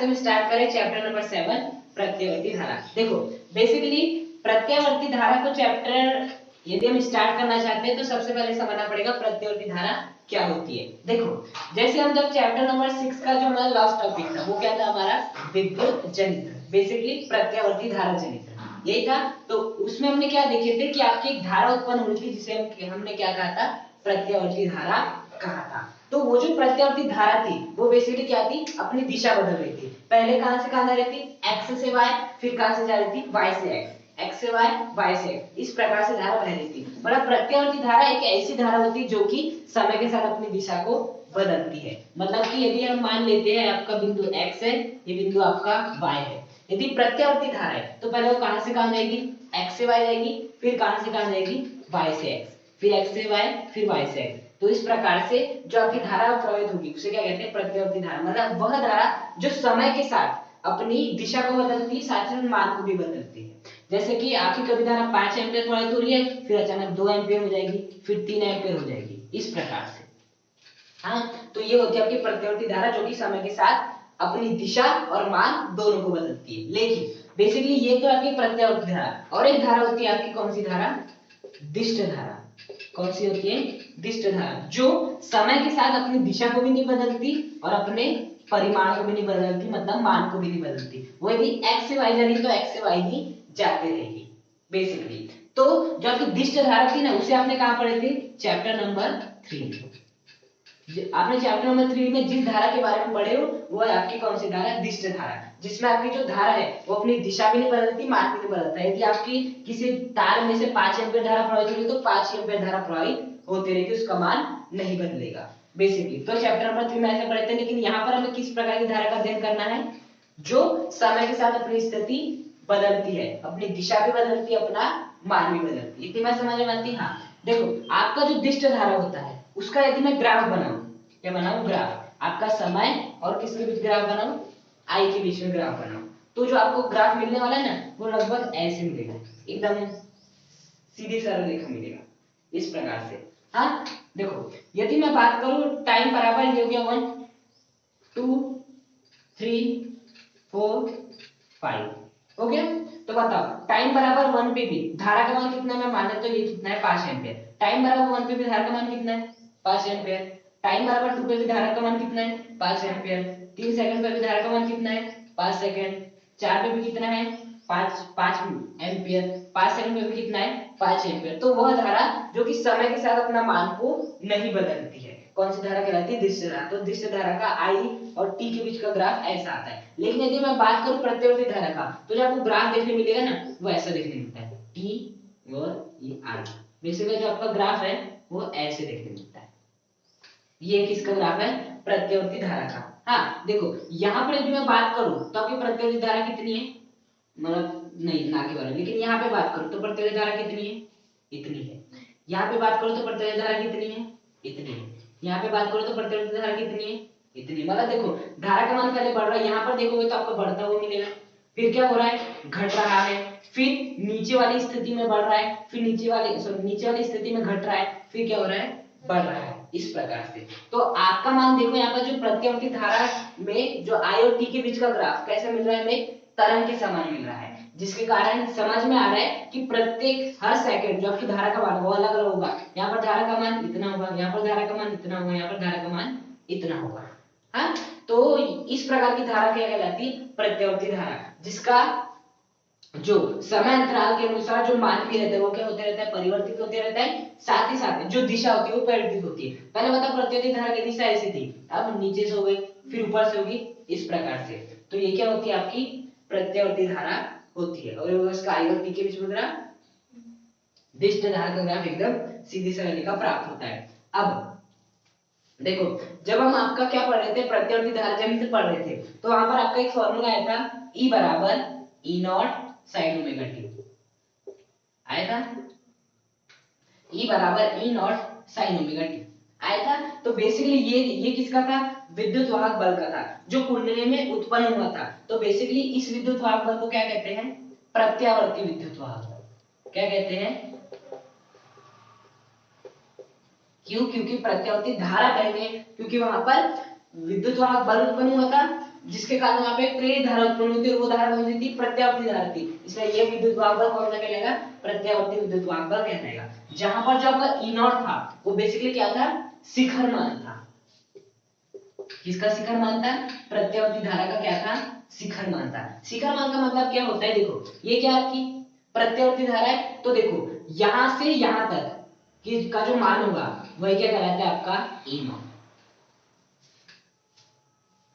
से हम स्टार्ट करें चैप्टर नंबर 7 प्रत्यावर्ती धारा। देखो बेसिकली प्रत्यावर्ती धारा को चैप्टर यदि हम स्टार्ट करना चाहते हैं तो सबसे पहले समझना पड़ेगा प्रत्यावर्ती धारा क्या होती है। देखो जैसे हम जब चैप्टर नंबर 6 का जो हमारा लास्ट टॉपिक था वो क्या था हमारा विद्युत जनित्र, बेसिकली प्रत्यावर्ती धारा जनित्र यही था। तो उसमें हमने क्या देखे थे कि आपकी एक धारा उत्पन्न हुई थी जिसे हमने क्या कहा था प्रत्यावर्ती धारा कहा था। तो वो जो प्रत्यावर्ती धारा थी वो बेसिकली क्या थी अपनी दिशा बदल रही थी। पहले कहां से कहां जा रही थी x से y, फिर कहां से जा रही थी y से x से y से x, इस प्रकार से धारा बह रही थी। मतलब प्रत्यावर्ती धारा एक ऐसी धारा होती है जो कि समय के साथ अपनी दिशा को बदलती है। मतलब कि यदि हम मान लेते हैं आपका बिंदु x है, ये बिंदु आपका y है, यदि प्रत्यावर्ती धारा है तो पहले वो कहां से कहां जाएगी x से y जाएगी, फिर कहां से कहां जाएगी y से x, फिर x से y, फिर y से x। तो इस प्रकार से जो आपकी धारा प्रवाहित होगी उसे क्या कहते हैं प्रत्यावर्ती धारा। मतलब वह धारा जो समय के साथ अपनी दिशा को बदलती है, साथ ही मान को भी बदलती है। जैसे कि आपकी कभी धारा 5 एम्पीयर प्रवाहित हो रही है, फिर अचानक 2 एम्पीयर हो जाएगी, फिर 3 एम्पीयर हो जाएगी, इस प्रकार से। हाँ, तो ये होती है आपकी प्रत्यावर्ती धारा जो कि समय के साथ अपनी दिशा और मान दोनों को बदलती है। लेकिन बेसिकली ये तो आपकी प्रत्यावर्ती धारा, और एक धारा होती है आपकी कौन सी धारा दिष्ट धारा। कौन सी होती है दिष्ट धारा, जो समय के साथ अपनी दिशा को भी नहीं बदलती और अपने परिमाण को भी नहीं बदलती, मतलब मान को भी नहीं बदलती। वो यदि x से y जा रही तो x से y ही जाते रहेगी बेसिकली। तो जो आपकी दिष्ट धारा थी ना उसे आपने कहां पढ़े थे चैप्टर नंबर 3। आपने चैप्टर नंबर 3 में जिस धारा के बारे में पढ़े हो वो है आपकी कौन सी धारा दिष्ट धारा, जिसमें आपकी जो धारा है वो अपनी दिशा भी नहीं बदलती, मान भी नहीं बदलता। यदि आपकी किसी तार में से 5 एम्पीयर धारा प्रवाहित हो रही तो 5 एम्पीयर धारा प्रवाहित होती रहेगी, उसका मान नहीं बदलेगा बेसिकली। तो चैप्टर नंबर 3 में ऐसे पढ़े थे। लेकिन यहाँ पर हमें किस प्रकार की धारा का अध्ययन करना है जो समय के साथ अपनी स्थिति बदलती है, अपनी दिशा भी बदलती है, अपना मान भी बदलती है। इतनी बात समझ में आती है। हाँ देखो आपका जो दिष्ट धारा होता है उसका यदि मैं ग्राफ बनाऊं, क्या बनाऊं ग्राफ, आपका समय और किसके बीच ग्राफ बनाऊं आई के बीच में ग्राफ बनाऊं, तो जो आपको ग्राफ मिलने वाला है ना वो लगभग ऐसे मिलेगा, एकदम सीधी सरल रेखा मिलेगा इस प्रकार से। हाँ देखो यदि मैं बात करूं टाइम बराबर ये हो गया 1 2 3 4 5 हो गया। तो बताओ टाइम बराबर 1 पे भी धारा का मान कितना है, मैं माने तो ये कितना है 5 एम्पीयर। टाइम बराबर 1 पे भी धारा का मान कितना है 5 एम्पीयर। टाइम बराबर 2 पे भी धारा का मान कितना है 5 एम्पीयर। 3 सेकंड पे भी धारा का मान कितना है 5 सेकंड। 4 पे भी कितना है 5 एम्पीयर। 5 सेकंड पे भी कितना है 5 एम्पीयर। तो वह धारा जो कि समय के साथ अपना मान को नहीं बदलती है, कौन सी धारा कहलाती है दिष्ट धारा। तो दिष्ट धारा का आई और टी के बीच का ग्राफ ऐसा आता है। लेकिन यदि मैं बात करूं प्रत्यावर्ती धारा का तो जो आपको ग्राफ देखने मिलेगा ना वो ऐसा देखने मिलता है टी और ये आर। बेसिकली जो आपका ग्राफ है वो ऐसे देखने मिलता है। ये किसका ग्राफ है प्रत्यावर्ती धारा का। हाँ देखो यहाँ पर यदि मैं बात करूं तो आपकी प्रत्यावर्ती धारा कितनी है, मतलब नहीं ना के बारे में, लेकिन यहाँ पे बात करूं तो प्रत्यावर्ती धारा कितनी है इतनी है। यहाँ पे बात करूं तो प्रत्यावर्ती धारा कितनी है इतनी है। यहाँ पे बात करूं तो प्रत्यावर्ती धारा कितनी है इतनी। मतलब देखो धारा का मान पहले बढ़ रहा है, यहाँ पर देखोगे तो आपको बढ़ता हुआ मिलेगा, फिर क्या हो रहा है घट रहा है, फिर नीचे वाली स्थिति में बढ़ रहा है, फिर नीचे वाली स्थिति में घट रहा है, फिर क्या हो रहा है बढ़ रहा है, इस प्रकार से। तो आपका मान देखो यहाँ पर जो प्रत्यावर्ती धारा में जो आई और टी के बीच का ग्राफ कैसे मिल रहा है हमें तरंग के समान मिल रहा है, जिसके कारण समझ में आ रहा है कि प्रत्येक हर सेकंड जो आपकी धारा का मान वो अलग अलग होगा। यहाँ पर धारा का मान इतना होगा, यहाँ पर धारा का मान इतना होगा, यहाँ पर धारा का मान इतना होगा। हाँ तो इस प्रकार की धारा क्या कहलाती है प्रत्यावर्ती धारा, जिसका जो समय अंतराल के अनुसार जो मान भी रहता है वो क्या होते रहता है परिवर्तित होते रहता है, साथ ही साथ जो दिशा होती है वो परिवर्तित होती है। पहले बता प्रत्यावर्ती धारा की दिशा ऐसी थी, अब नीचे से हो गई, फिर ऊपर से होगी, इस प्रकार से। तो ये क्या होती है आपकी प्रत्यावर्ती धारा होती है। और उसका आई और टी के बीच में ग्राफ दिष्ट धारा का ग्राफ एकदम सीधी सरल रेखा प्राप्त होता है। अब देखो जब हम आपका क्या पढ़ रहे थे प्रत्यावर्ती धारा जनित्र पढ़ रहे थे तो वहां पर आपका एक फॉर्मूला आया था E बराबर E not sine omega T आया था। E बराबर E not sine omega T आया था। तो बेसिकली ये किसका था विद्युत वाहक बल का था जो कुंडली में उत्पन्न हुआ था। तो बेसिकली इस विद्युत वाहक बल को क्या कहते हैं प्रत्यावर्ती विद्युत वाहक बल। क्या कहते हैं क्यों, क्योंकि प्रत्यावर्ती धारा कहेंगे क्योंकि वहां पर विद्युत वाहक बल उत्पन्न हुआ था जिसके कारण वहां पे एक प्रेरित धारा उत्पन्न होती है, और वो धारा कौन सी थी? प्रत्यावर्ती धारा थी। इसलिए ये विद्युत वाहक बल कौन सा कहलाएगा? प्रत्यावर्ती विद्युत वाहक बल कहलाएगा। जहां पर जो आपका ई नॉट था वो बेसिकली क्या था? शिखर मान था। किसका शिखर मान था? प्रत्यावर्ती धारा का क्या था? शिखर मान था। शिखर मान का मतलब क्या होता है? देखो ये क्या आपकी प्रत्यावर्ती धारा है, तो देखो यहां से यहां तक कि का जो मान होगा वही क्या कहलाता है? आपका ई नॉट।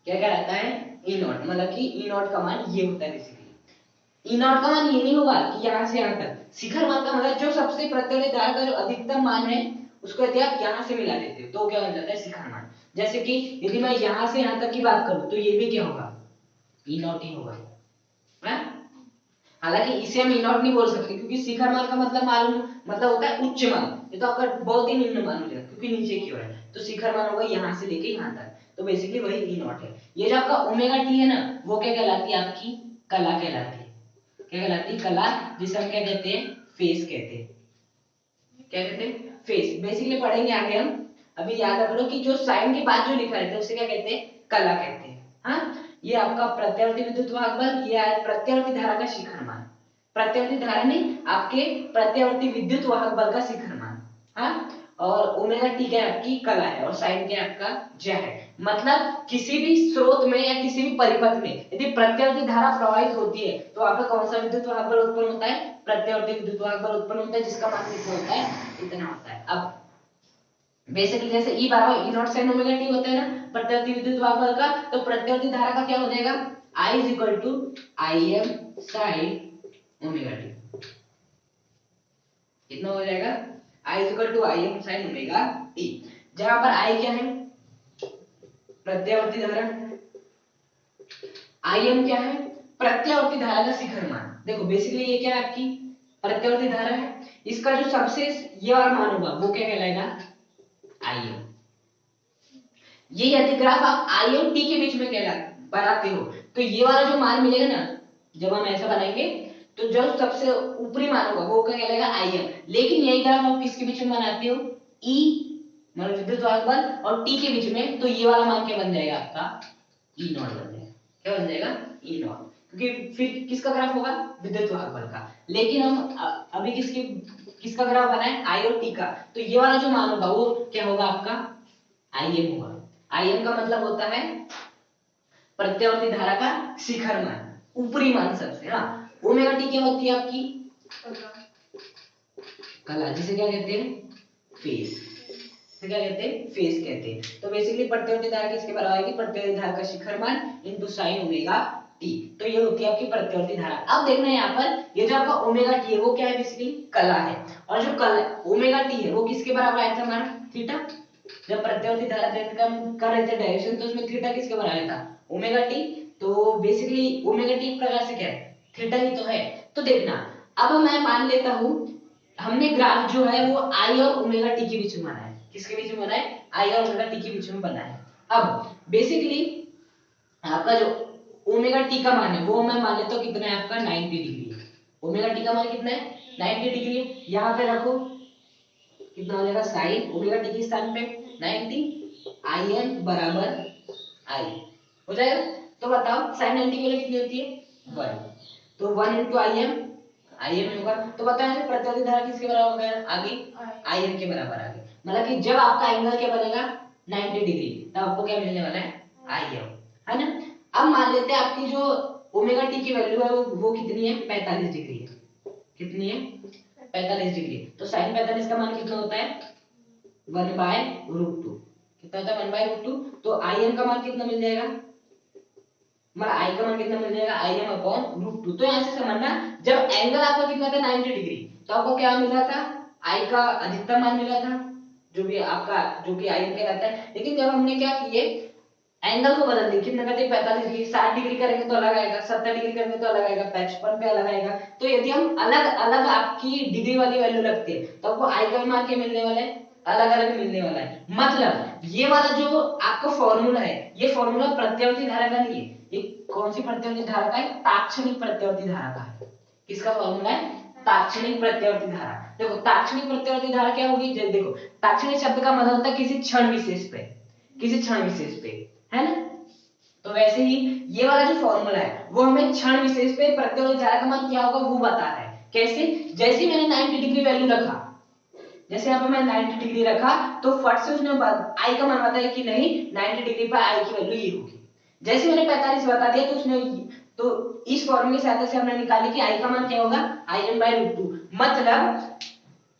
क्या कहलाता है? ई नॉट। मतलब कि ई नॉट का मान ये होता है बेसिकली। ई नॉट का मान ये नहीं होगा कि यहां से यहां तक। शिखर मान का मतलब जो सबसे प्रत्यावर्ती धारा का जो अधिकतम मान है उसको यदि आप यहां से मिला देते हो तो क्या बन जाता है? शिखर मान। जैसे कि यदि मैं यहां से यहां तक की बात करूं तो ये भी क्या होगा? ई नॉट ही होगा। हालांकि इसे हम ई नॉट नहीं बोल सकते क्योंकि शिखर मान का मतलब मालूम मतलब होता है उच्च मान। ये तो आपका बहुत ही निम्न मान हो जाएगा क्योंकि नीचे की ओर है, तो शिखर मान होगा यहां से लेके यहां तक, तो बेसिकली वही ई नॉट है। ये जो आपका ओमेगा टी है ना वो क्या कहलाती है? आपकी कला कहलाती है। क्या कहलाती है? कला, जिसे हम क्या कहते हैं? फेस कहते हैं। क्या कहते हैं? फेस। बेसिकली पढ़ेंगे आगे हम। अभी याद रख लो कि जो साइन के बाद जो लिखा रहता है उसे क्या कहते हैं? कला कहते हैं। हाँ, ये आपका प्रत्यावर्ती विद्युत वाहक बल, ये है प्रत्यावर्ती धारा का शिखर मान। प्रत्यावर्ती धारा नहीं, आपके प्रत्यावर्ती विद्युत वाहक बल का शिखर मान। हाँ, और ओमेगा टी क्या है? आपकी कला है, और साइन क्या है? आपका ज्या है। मतलब किसी भी स्रोत में या किसी भी परिपथ में यदि प्रत्यावर्ती धारा प्रवाहित होती है तो आपका कौन सा विद्युत वाहक बल उत्पन्न होता है? प्रत्यावर्ती विद्युत वाहक बल उत्पन्न होता है, जिसका मान कितना होता है? इतना होता है। अब बेसिकली जैसे E बराबर E not sin omega T होता है ना प्रत्यावर्ती विद्युत वाहक बल का, तो प्रत्यावर्ती धारा का क्या हो जाएगा? I is equal to Im sin omega T. कितना हो जाएगा? I is equal to Im sin omega T. जहां पर I क्या है? प्रत्यावर्ती धारा। Im क्या है? प्रत्यावर्ती धारा का शिखर मान। देखो बेसिकली ये क्या है? आपकी प्रत्यावर्ती धारा है, इसका जो सबसे ये वाला मान होगा वो क्या कहलाएगा? Im। ये यदि ग्राफ आप आई और टी के बीच में बनाते हो तो ये वाला जो मान मिलेगा ना, जब हम ऐसा बनाएंगे तो जो सबसे ऊपरी मान होगा वो क्या कहलाएगा? I am. लेकिन यही ग्राफ आप किसके बीच में बनाते हो? ई मतलब विद्युत वाहक बल और टी के बीच में, तो ये वाला मान क्या बन जाएगा? आपका ई नॉट बन जाएगा। क्या बन जाएगा? ई नॉट। क्योंकि फिर किसका ग्राफ होगा? विद्युत वाहक बल का। लेकिन हम अभी किसका ग्राफ बनाए? आई और टी का, तो ये वाला जो मान होगा वो क्या होगा? आपका आई एम होगा। Im का मतलब होता है प्रत्यावर्ती धारा का शिखर मान, ऊपरी मान सबसे। हाँ, ओमेगा टी क्या होती है? आपकी कला, जिसे क्या कहते हैं? फेस। क्या कहते हैं? फेस कहते हैं। तो बेसिकली प्रत्यावर्ती धारा किसके बराबर आएगी? प्रत्यावर्ती धारा का शिखर मान इनटू sin ओमेगा टी। तो ये होती है आपकी प्रत्यावर्ती धारा। अब देखना यहाँ पर ये जो आपका ओमेगा टी है वो क्या है? बेसिकली कला है, और जो कला ओमेगा टी है वो किसके बराबर आया था? मान थीटा। जब प्रत्यावर्ती धारा कर रहे थे डायरेक्शन तो उसमें थीटा किसके बराबर था? Omega T. तो बेसिकली ओमेगा टी प्रकार से क्या है? थीटा ही तो है। तो देखना, अब मैं मान लेता हूं हमने ग्राफ जो है वो आई और ओमेगा टी के बीच में बना है। किसके बीच में बना है? आई और ओमेगा टी के बीच में बना है। अब बेसिकली आपका जो ओमेगा टी का मान है वो मैं मान लेता हूं कितना है? आपका 90 डिग्री है। ओमेगा टी का मान कितना है? 90 डिग्री है। यहां पे रखो, कितना हो जाएगा? साइन ओमेगा टी के स्थान पे 90, आई एम बराबर आई हो जाएगा। तो बताओ साइन 90 की वैल्यू कितनी होती है? 1। तो 1 into आई एम होगा। तो बताएं प्रत्यावर्ती धारा किसके बराबर होगा? आगे आई एम के बराबर आगे। मतलब कि जब आपका एंगल क्या बनेगा? 90 डिग्री, तब आपको क्या मिलने वाला है? आई एम, है ना। अब मान लेते हैं आपकी जो ओमेगा टी की वैल्यू है वो कितनी है? 45 डिग्री है। कितनी है? 45 डिग्री। तो साइन 45 का मान कितना होता है? 1/√2। कितना होता है? 1/√2। तो आई एम का मान कितना मिल जाएगा? हमारा आई का मान कितना मिल जाएगा? I am upon √2। तो यहां से समझना, जब एंगल आपका कितना था? 90 डिग्री, तो आपको क्या मिला था? आई का अधिकतम मान मिला था, जो भी आपका जो कि आई एम कहलाता है। लेकिन जब हमने क्या किए, एंगल को बदल दिया, कितना करते? 45 डिग्री। 60 डिग्री करेंगे तो अलग आएगा, 70 डिग्री करेंगे तो अलग आएगा, 55 पे अलग आएगा। तो यदि हम अलग अलग आपकी डिग्री वाली वैल्यू लगती है तो आपको आई का मान क्या मिलने वाला है? अलग अलग मिलने वाला है। मतलब ये वाला जो आपका फॉर्मूला है ये फॉर्मूला प्रत्यावर्ती धारा का नहीं है। ये कौन सी प्रत्यावर्ती धारा का है? ताक्षणिक प्रत्यावर्ती धारा का है। किसका फॉर्मूला है? ताक्षणिक प्रत्यावर्ती धारा। देखो ताक्षणिक प्रत्यावर्ती धारा क्या होगी? देखो ताक्षणिक शब्द का मतलब होता है किसी क्षण विशेष पे, किसी क्षण विशेष पे, है ना। तो वैसे ही ये वाला जो फॉर्मूला है वो हमें क्षण विशेष पे प्रत्यावर्ती धारा का मान क्या होगा वो बता रहा है। कैसे? जैसे मैंने 90 डिग्री वैल्यू रखा, जैसे यहाँ पे मैं 90 डिग्री रखा तो फट से उसने आई का मान बताया कि नहीं 90 डिग्री पर आई की वैल्यू ये होगी। जैसे मैंने 45 बता दिया तो उसने तो इस फॉर्मूले की सहायता से हमने निकाली कि आई का मान क्या होगा Im/√2। मतलब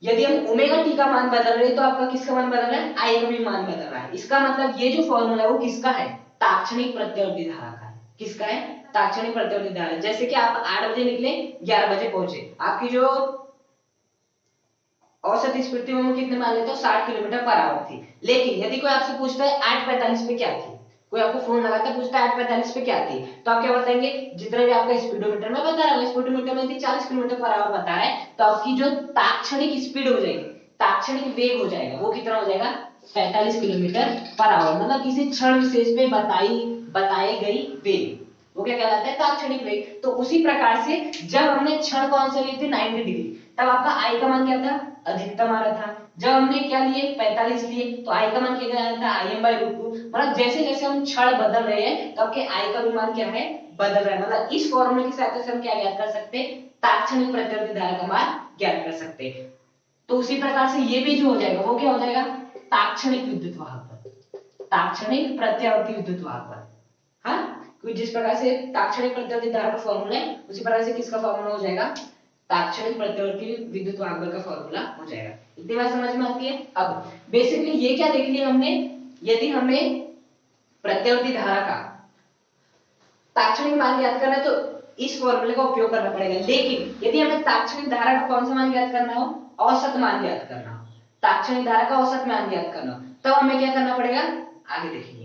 यदि हम ओमेगा टी का मान बदल रहे हैं तो आपका किसका मान बदल रहा है? आई का भी मान बदल रहा है। इसका मतलब ये जो फॉर्मूला है वो किसका है? ताक्षणिक प्रत्यावर्ती धारा का है। किसका है? ताक्षणिक प्रत्यावर्ती धारा। जैसे कि आप 8 बजे निकले 11 बजे पहुंचे, आपकी जो औसत स्पीड थी वो कितने मान लेते हो 60 किलोमीटर पर आवर थी। लेकिन यदि कोई आपसे पूछता है 8:45 पे क्या थी, कोई आपको फोन लगाता है पूछता है 8:45 पे क्या थी, तो आप क्या बताएंगे? जितना भी आपका स्पीडोमीटर में बता रहा है, स्पीडोमीटर में थी 40 किलोमीटर पर आवर बता रहा है, तो आपकी जो ताक्षणिक स्पीड हो जाएगी, ताक्षणिक वेग हो जाएगा, वो कितना हो जाएगा? 45 किलोमीटर पर आवर। मतलब किसी क्षण विशेष पे बताई गई वेग, वो क्या कहलाता है? ताक्षणिक वेग। तो उसी प्रकार से जब हमने क्षण कौन सा लिए थे 90 डिग्री, तब आपका आई का मान क्या था? अधिकतम आ रहा था। जब हमने क्या लिए 45 लिए तो आई का मान क्या आ रहा था? Im/√2। मतलब जैसे जैसे हम क्षण बदल रहे हैं तब के आई का भी मान क्या है? बदल रहा है। मतलब इस फॉर्मूले की सहायता से हम क्या ज्ञात कर सकते हैं? ताक्षणिक प्रत्यावर्ती धारा का मान ज्ञात कर सकते हैं। तो उसी प्रकार से ये भी जो हो जाएगा वो क्या हो जाएगा? ताक्षणिक विद्युत वाहक बल, ताक्षणिक प्रत्यावर्ती विद्युत वाहक बल। हाँ, क्योंकि जिस प्रकार से ताक्षणिक प्रत्यावर्ती धारा का फॉर्मूला है उसी प्रकार से किसका फॉर्मूला हो जाएगा? ताक्षणिक प्रत्यावर्ती विद्युत वाहक बल का फॉर्मूला हो जाएगा। इतनी बात समझ में आती है? अब बेसिकली ये क्या देख लिया हमने, यदि हमें प्रत्यावर्ती धारा का ताक्षणिक मान ज्ञात करना है तो इस फॉर्मूले का उपयोग करना पड़ेगा। लेकिन यदि हमें ताक्षणिक धारा का कौन सा मान ज्ञात करना हो? औसत मान ज्ञात करना हो, ताक्षणिक धारा का औसत मान ज्ञात करना हो, तब हमें क्या करना पड़ेगा? आगे देखेंगे।